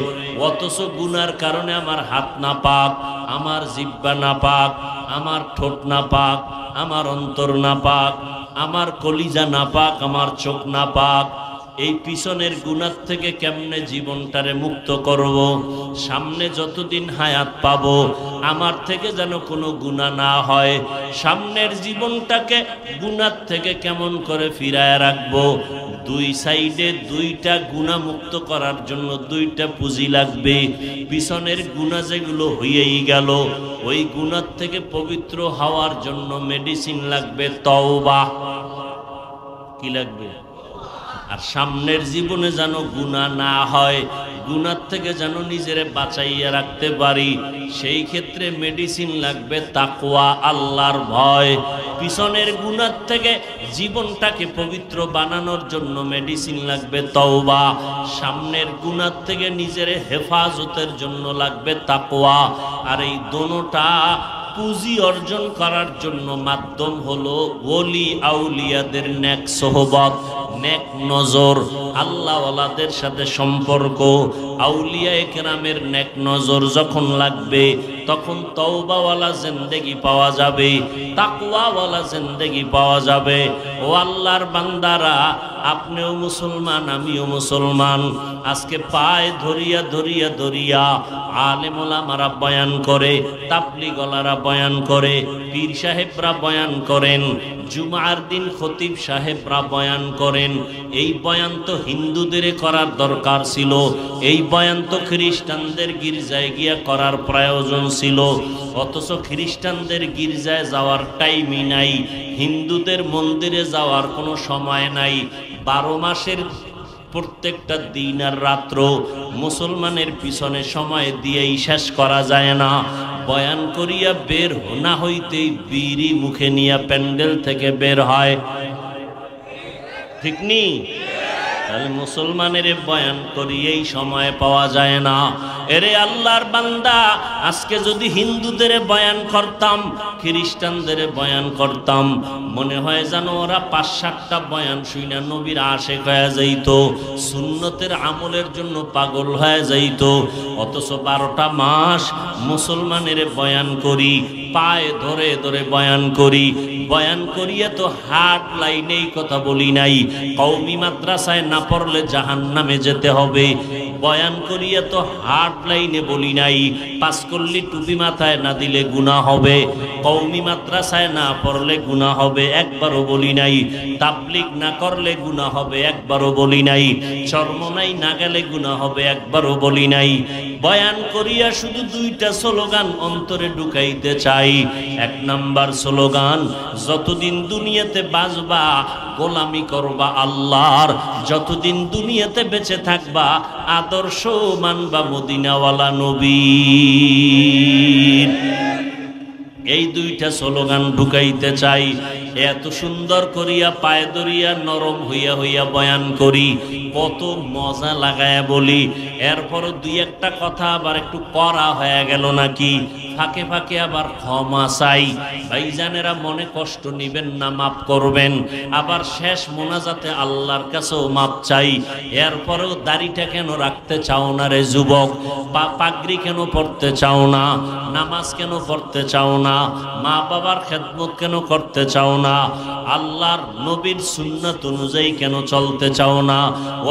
অথচ গুনার কারণে আমার হাত না পাক, আমার জিহ্বা না পাক, আমার ঠোঁট না পাক, আমার অন্তর না পাক, আমার কলিজা না পাক, আমার চোখ না পাক। এই পিছনের গুনাহ থেকে কেমনে জীবনটারে মুক্ত করব? সামনে যতদিন হায়াত পাবো আমার থেকে যেন কোনো গুনাহ না হয়। সামনের জীবনটাকে গুনাহ থেকে কেমন করে ফিরায় রাখবো? দুই সাইডে দুইটা গুনাহ মুক্ত করার জন্য দুইটা পুঁজি লাগবে। পিছনের গুনাহ যেগুলো হয়েই গেল, ওই গুনাহ থেকে পবিত্র হওয়ার জন্য মেডিসিন লাগবে তওবা। কি লাগবে? আর সামনের জীবনে যেন গুনাহ না হয়, গুনাহ থেকে যেন নিজেরে বাঁচাইয়া রাখতে পারি, সেই ক্ষেত্রে মেডিসিন লাগবে তাকওয়া, আল্লাহর ভয়। পিছনের গুনাহ থেকে জীবনটাকে পবিত্র বানানোর জন্য মেডিসিন লাগবে তওবা। সামনের গুনাহ থেকে নিজেরে হেফাজতের জন্য লাগবে তাকওয়া। আর এই দোনোটা পুঁজি অর্জন করার জন্য মাধ্যম হলো ওলি আউলিয়াদের নেক সোহবত, নেক নজর, আল্লাহওয়ালাদের সাথে সম্পর্ক। আউলিয়ায়ে কেরামের নেক নজর যখন লাগবে তখন তওবাওয়ালা জিন্দেগি পাওয়া যাবে, তাকওয়াওয়ালা জিন্দেগি পাওয়া যাবে। ও আল্লাহর বান্দারা, আপনিও মুসলমান, আমিও মুসলমান। আজকে পায়ে ধরিয়া ধরিয়া ধরিয়া আলেম ওলামারা বয়ান করে, তাবলীগওয়ালারা বয়ান করে, পীর সাহেবরা বয়ান করেন, জুমার দিন খতিব সাহেবরা বয়ান করেন। এই বয়ান তো হিন্দুদের করার দরকার ছিল, এই বয়ান তো খ্রিস্টানদের গির্জায় গিয়া করার প্রয়োজন ছিল। অথচ খ্রিস্টানদের গির্জায় যাওয়ার টাইমই নাই, হিন্দুদের মন্দিরে যাওয়ার কোনো সময় নাই। 12 মাসের প্রত্যেকটা দিন আর রাত্র মুসলমানের পিছনে সময় দিয়েই শেষ করা যায় না। বয়ান করিয়া বের না হইতেই বিড়ি মুখে নিয়ে প্যান্ডেল থেকে বের হয়, ঠিক নি? তাহলে মুসলমানের বয়ান করিয়েই সময় পাওয়া যায় না। এরে আল্লাহর বান্দা, আজকে যদি হিন্দুদের বয়ান করতাম, খ্রিস্টানদের বয়ান করতাম, মনে হয় যেন ওরা 5-7টা বয়ান শুইনা নবীর আশেক হয়ে যাইত, সুন্নতের আমলের জন্য পাগল হয়ে যাইত। অথচ 12টা মাস মুসলমানের বয়ান করি, পায়ে ধরে ধরে বয়ান করি। বয়ান করিয়া তো হাট লাইনেই কথা বলি নাই, কওমি মাদ্রাসায় না পড়লে জাহান্নামে যেতে হবে। বয়ান করিয়া তো হাট লাইনে বলি নাই, 5 কল্লি টুপি মাথায় না দিলে গুনাহ হবে, কওমি মাদ্রাসায় না পড়লে গুনাহ হবে, একবারও বলি নাই। তাবলীগ না করলে গুনাহ হবে, একবারও বলি নাই। চরমনাই না গেলে গুনাহ হবে, একবারও বলি নাই। বয়ান করিয়া শুধু 2টা স্লোগান অন্তরে ঢুকাইতে চাই। 1 নাম্বার স্লোগান, যতদিন দুনিয়াতে বাঁচবা গোলামি করবা আল্লাহর, যতদিন দুনিয়াতে বেঁচে থাকবা আদর্শ মানবা মদিনাওয়ালা নবীর। এই 2টা স্লোগান ঢুকাইতে চাই। এত সুন্দর করিয়া পায়ে ধরিয়া নরম হইয়া হইয়া বয়ান করি, কত মজা লাগায়া বলি। এরপর 2-1টা কথা আবার একটু করা হয়ে গেল নাকি, ফাঁকে ফাঁকে আবার ক্ষমা চাই। ভাইজানেরা মনে কষ্ট নিবেন না, মাফ করবেন। আবার শেষ মোনাজাতে আল্লাহর কাছেও মাপ চাই। এরপরেও দাড়িটা কেন রাখতে চাও না রে যুবক? পাগড়ি কেন পড়তে চাও না? নামাজ কেন পড়তে চাও না? মা বাবার খেদমত কেন করতে চাও না? আল্লাহর নবীর সুন্নাত অনুযায়ী কেন চলতে চাও না?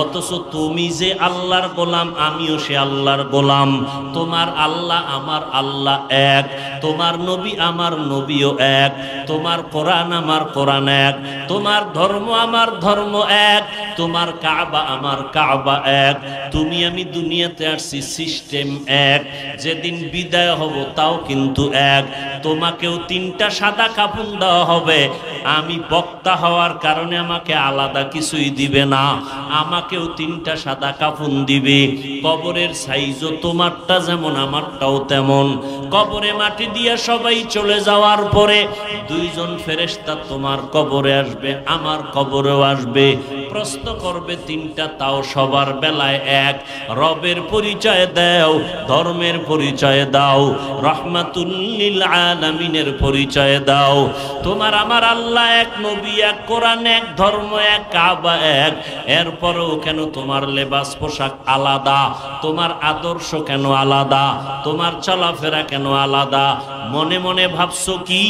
অথচ তুমি যে আল্লাহর গোলাম, আমিও সে আল্লাহর গোলাম। তোমার আল্লাহ আমার আল্লাহ এক, তোমার নবী আমার নবীও এক, তোমার কোরআন আমার কোরআন এক, তোমার ধর্ম আমার ধর্ম এক, তোমার কাবা আমার কাবা এক। তুমি আমি দুনিয়াতে আসছি, সিস্টেম এক। যেদিন বিদায় হব তাও কিন্তু এক। তোমাকেও 3টা সাদা কাফন দেওয়া হবে। আমি বক্তা হওয়ার কারণে আমাকে আলাদা কিছুই দিবে না, আমাকেও 3টা সাদা কাফন দিবে। কবরের সাইজও তোমারটা যেমন আমারটাও তেমন। কবরে মাটি দিয়ে সবাই চলে যাওয়ার পরে 2 জন ফেরেশতা তোমার কবরে আসবে, আমার কবরেও আসবে। প্রশ্ন করবে তিনটা, তাও সবার বেলায় এক। রবের পরিচয় দাও, ধর্মের পরিচয় দাও, রহমাতুল লিল আলামিনের পরিচয় দাও। তোমার আমার আল্লাহ এক, নবী এক, কোরআন এক, ধর্ম এক, কাবা এক। এরপরেও কেন তোমার লেবাস পোশাক আলাদা? তোমার আদর্শ কেন আলাদা? তোমার চলাফেরা কেন আলাদা? মনে মনে ভাবছো কি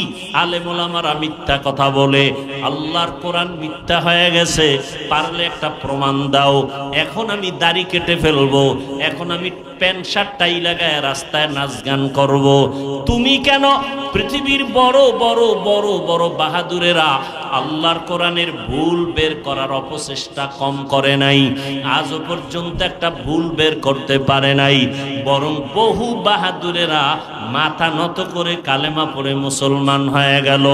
আলেম ওলামারা মিথ্যা কথা বলে, আল্লাহর কোরআন মিথ্যা হয়ে গেছে? পারলে একটা প্রমাণ দাও। এখন আমি দাড়ি কেটে ফেলবো, এখন আমি প্যান্ট শার্ট টাই লাগায় রাস্তায় নাচ গান করব। তুমি কেন? পৃথিবীর বড় বড় বড় বড় বাহাদুরেরা আল্লাহর কোরআনের ভুল বের করার অপচেষ্টা কম করে নাই, আজও পর্যন্ত একটা ভুল বের করতে পারে নাই। বরং বহু বাহাদুরেরা মাথা নত করে কালেমা পড়ে মুসলমান হয়ে গেল।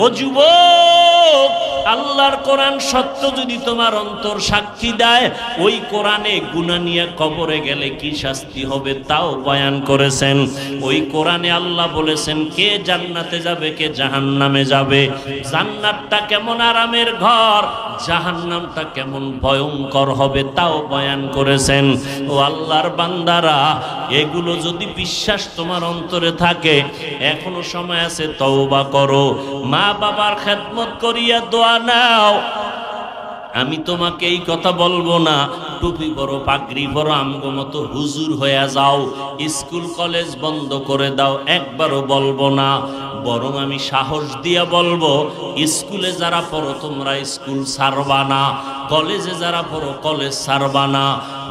ও যুবক, আল্লাহর কোরআন সত্য যদি তোমার অন্তর সাক্ষী দেয়, ওই কোরআনে গুনাহ নিয়ে কবরে গেলে কি শাস্তি হবে তাও বয়ান করেছেন। ওই কোরআনে আল্লাহ বলেছেন কে জান্নাতে যাবে, কে জাহান্নামে যাবে। জান্নাতটা কেমন আরামের ঘর, জাহান্নামটা কেমন ভয়ঙ্কর হবে তাও বয়ান করেছেন। ও আল্লাহর বান্দারা, এগুলো যদি বিশ্বাস তোমার অন্তরে থাকে, এখনো সময় আছে, তওবা করো। মা বাবার খেদমত করিয়া দোয়া নাও। আমি তোমাকে এই কথা বলবো না টুপি পরো, পাগড়ি পরো, আমগো মতো হুজুর হয়ে যাও, স্কুল কলেজ বন্ধ করে দাও, একবারও বলবো না। বরং আমি সাহস দিয়া বলবো, স্কুলে যারা পড়ো তোমরা স্কুল ছাড়বা না, কলেজে যারা পড়ো কলেজ ছাড়বা না,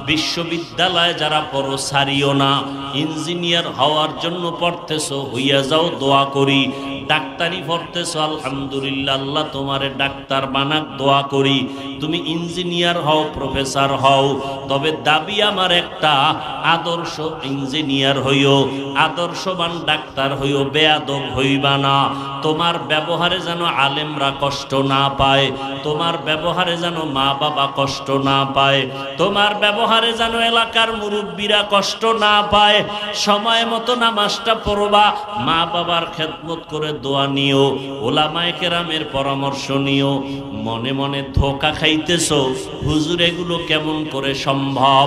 বিশ্ববিদ্যালয়ে যারা পড়ো ছাড়িও না। ইঞ্জিনিয়ার হওয়ার জন্য পড়তেছো, হইয়া যাও, দোয়া করি। ডাক্তারি পড়তেছো, আলহামদুলিল্লাহ, আল্লাহ তোমারে ডাক্তার বানাক, দোয়া করি। তুমি ইঞ্জিনিয়ার হও, প্রফেসর হও, তবে দাবি আমার একটা, আদর্শ ইঞ্জিনিয়ার হইও, আদর্শবান ডাক্তার হইও, বেয়াদব হইবা না। তোমার ব্যবহারে যেন আলেমরা কষ্ট না পায়, তোমার ব্যবহারে যেন মা বাবা কষ্ট না পায়, তোমার ব্যবহারে যেন এলাকার মুরব্বীরা কষ্ট না পায়। সময় মতো নামাজটা পড়বা, মা বাবার খেদমত করে দোয়া নিও, ওলামায়ে কেরামের পরামর্শ নিও। মনে মনে ধোঁকা খাইতেছো, হুজুর এগুলো কেমন করে সম্ভব?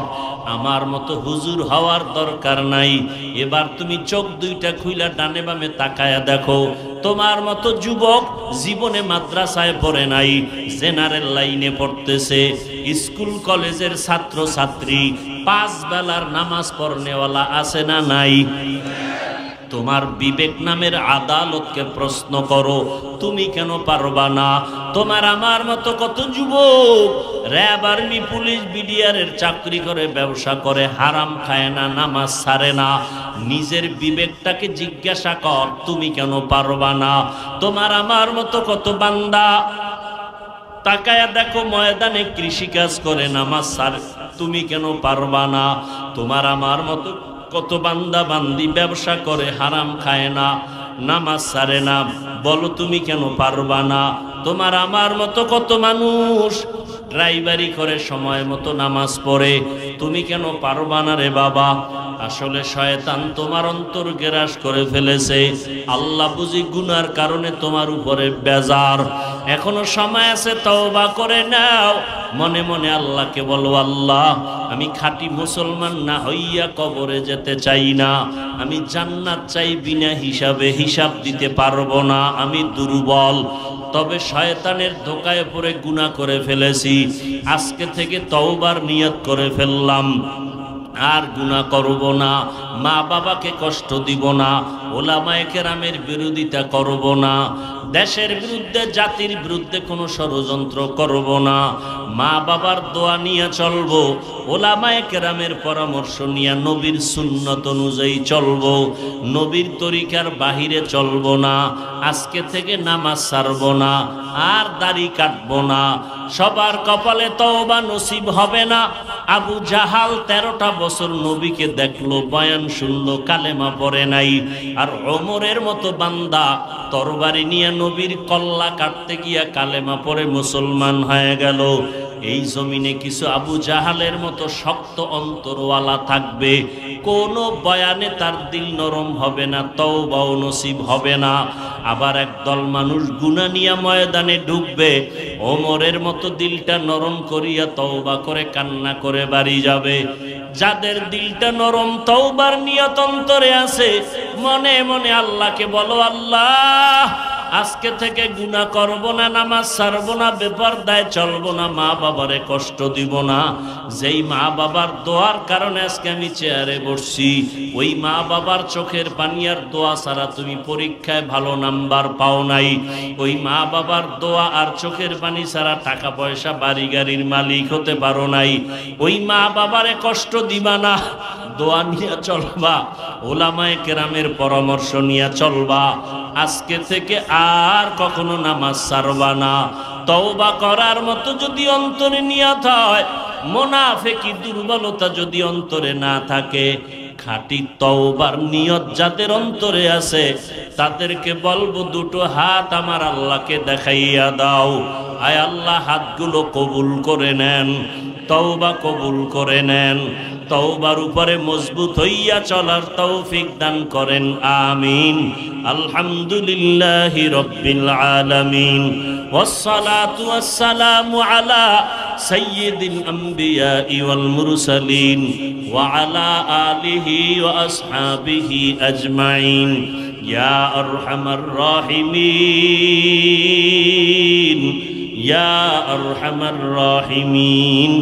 আমার মতো হুজুর হওয়ার দরকার নাই। এবার তুমি চোখ দুইটা খুইলা ডানে বামে তাকায়া দেখো, তোমার মতো যুবক জীবনে মাদ্রাসায় পড়ে নাই, জেনারেল লাইনে পড়তেছে, স্কুল কলেজের ছাত্র ছাত্রী, 5 বেলার নামাজ পড়নেওয়ালা আছে না নাই? তোমার বিবেক নামের আদালতকে প্রশ্ন করো, তুমি কেন পারবা না? তোমার আমার মতো কত যুবক র্যাব, আর্মি, পুলিশ, বিডিআরের চাকরি করে, ব্যবসা করে, হারাম খায় না, নামাজ ছাড়ে না। নিজের বিবেকটাকে জিজ্ঞাসা কর, তুমি কেন পারবা না? তোমার আমার মতো কত বান্দা তাকায়া দেখো, ময়দানে কৃষিকাজ করে, নামাজ ছাড়ে, তুমি কেন পারবা না? তোমার আমার মতো কত বান্দা বান্দি ব্যবসা করে, হারাম খায় না, নামাজ ছাড়ে না, বলো তুমি কেন পারবা না? তোমার আমার মতো কত মানুষ ড্রাইভারি করে, সময় মতো নামাজ পড়ে, তুমি কেন পারবা না রে বাবা? আসলে শয়তান তোমার অন্তর গ্রাস করে ফেলেছে। আল্লাহ বুঝি গুনার কারণে তোমার উপরে বেজার। এখনো সময় আছে, তওবা করে নাও। মনে মনে আল্লাহকে বলো, আল্লাহ আমি খাঁটি মুসলমান না হইয়া কবরে যেতে চাই না, আমি জান্নাত চাই, বিনা হিসাবে হিসাব দিতে পারবো না, আমি দুর্বল। তবে শয়তানের ধোকায় পড়ে গুনাহ করে ফেলেছি, আজকে থেকে তওবার নিয়ত করে ফেললাম, আর গুনাহ করব না, মা বাবাকে কষ্ট দিব না, ওলামায়ে কেরামের বিরোধিতা করব না, দেশের বিরুদ্ধে, জাতির বিরুদ্ধে কোনো ষড়যন্ত্র করব না, মা বাবার দোয়া নিয়ে চলব, ওলামায়ে কেরামের পরামর্শ নিয়ে নবীর সুন্নত অনুযায়ী চলব, নবীর তরিকার বাহিরে চলব না। আজকে থেকে নামাজ ছাড়ব না, আর দাড়ি কাটব না। সবার কপালে তওবা নসিব হবে না। আবু জাহাল 13টা বছর নবীকে দেখলো, বয়ান শুনলো, কালেমা পড়ে নাই। আর ওমরের মতো বান্দা তরবারি নিয়ে নবীর কল্লা কাটতে গিয়া কালেমা পড়ে মুসলমান হয়ে গেল। এই জমিনে কিছু আবু জাহালের মতো শক্ত অন্তরওয়ালা থাকবে, কোনো বয়ানে তার দিল নরম হবে না, তওবাও নসিব হবে না। আবার একদল মানুষ গুনাহ নিয়ে ময়দানে ঢুকবে, ওমরের মতো দিলটা নরম করিয়া তওবা করে কান্না করে বাড়ি যাবে। যাদের দিলটা নরম, তওবার নিয়ত অন্তরে আছে, মনে মনে আল্লাহকে বলো, আল্লাহ আজকে থেকে গুনাহ করব না, নামাজ ছাড়বো না, বেপরদায় চলবো না, মা বাবারে কষ্ট দিব না। যেই মা বাবার দোয়ার কারণে আজকে আমি চেয়ারে বসছি, ওই মা বাবার চোখের পানি আর দোয়া ছাড়া তুমি পরীক্ষায় ভালো নাম্বার পাও নাই। ওই মা বাবার দোয়া আর চোখের পানি ছাড়া টাকা পয়সা বাড়ি গাড়ির মালিক হতে পারো নাই। ওই মা বাবারে কষ্ট দিবা না, দোয়া নিয়ে চলবা, ওলামায়ে কেরামের পরামর্শ নিয়ে চলবা। আজকে থেকে আর কখনো নামাজ ছাড়বা না। তওবা করার মতো যদি অন্তরে নিয়ত হয়, মুনাফিকি দুর্বলতা যদি অন্তরে না থাকে, খাঁটি তওবার নিয়ত যাদের অন্তরে আছে, তাদেরকে বলবো দুটো হাত আমার আল্লাহকে দেখাইয়া দাও। আয় আল্লাহ, হাতগুলো কবুল করে নেন, তওবা কবুল করে নেন, তওবার উপরে মজবুত হইয়া চলার তৌফিক দান করেন, আমিন। আলহামদুলিল্লাহি রাব্বিল আলামিন, ওয়াসসালাতু ওয়াসসালামু আলা সাইয়্যিদিল আমবিয়াই ওয়াল মুরসালিন ওয়া আলা আলিহি ওয়া আসহাবিহি আজমাইন। ইয়া আরহামার রাহিমিন, ইয়া আরহামার রাহিমিন,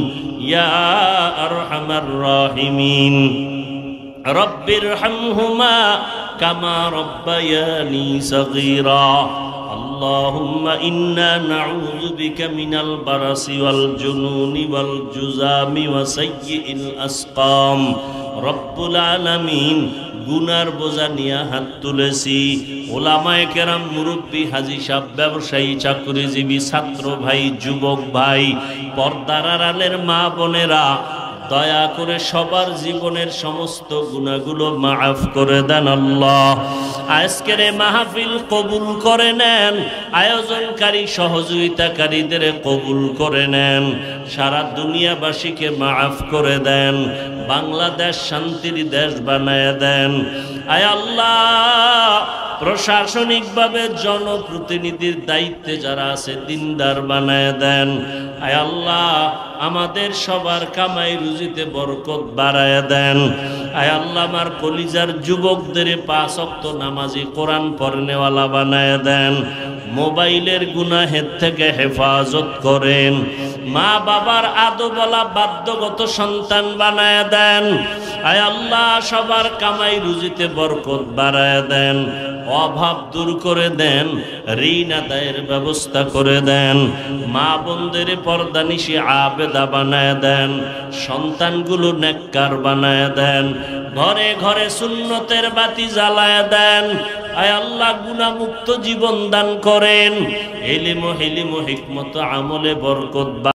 ইয়া আরহামার রাহিমিন। রব্বিরহামহুমা কামা রব্বায়ানি সগীরা। আল্লাহুম্মা ইন্না নাউযু বিকা মিনাল বারাসি ওয়াল জুনুনি ওয়াল জুযামি ওয়া সাইয়্যিল আসকাম। রব্বুল আলামিন, গুনার বোঝা নিয়ে হাত তুলেছি। ওলামায়ে কেরাম, মুরব্বী, হাজী সাহেব, ব্যবসায়ী, চাকরিজীবী, ছাত্র ভাই, যুবক ভাই, পর্দার আড়ালের মা বোনেরা, দয়া করে সবার জীবনের সমস্ত গুনাহগুলো মাফ করে দেন আল্লাহ। আজকের এই মাহফিল কবুল করে নেন, আয়োজনকারী সহযোগিতাকারীদের কবুল করে নেন, সারা দুনিয়াবাসীকে মাফ করে দেন, বাংলাদেশ শান্তির দেশ বানায় দেন। আয় আল্লাহ, প্রশাসনিকভাবে জনপ্রতিনিধির দায়িত্বে যারা আছে দিনদার বানায় দেন। আয় আল্লাহ, আমাদের সবার কামাই রুজিতে বরকত বাড়ায় দেন। আয় আল্লাহ, আমার কলিজার যুবকদের 5 ওয়াক্ত নামাজি, কোরআন পড়নেওয়ালা বানায় দেন। মোবাইলের গুনাহের থেকে হেফাজত করেন। মা বাবার আদবলা বাধ্যগত সন্তান বানায় দেন। আয় আল্লাহ, সবার কামাই রুজিতে বরকত বাড়ায় দেন, অভাব দূর করে দেন, ঋণ আদায়ের ব্যবস্থা করে দেন। মা বোনদের পর্দানিশি আবেদা বানায় দেন, সন্তানগুলো নেককার বানায় দেন, ঘরে ঘরে সুন্নতের বাতি জ্বালায় দেন। আয় আল্লাহ, গুনাহমুক্ত জীবন দান করেন, ইলম ও হিকমত আমলে বরকত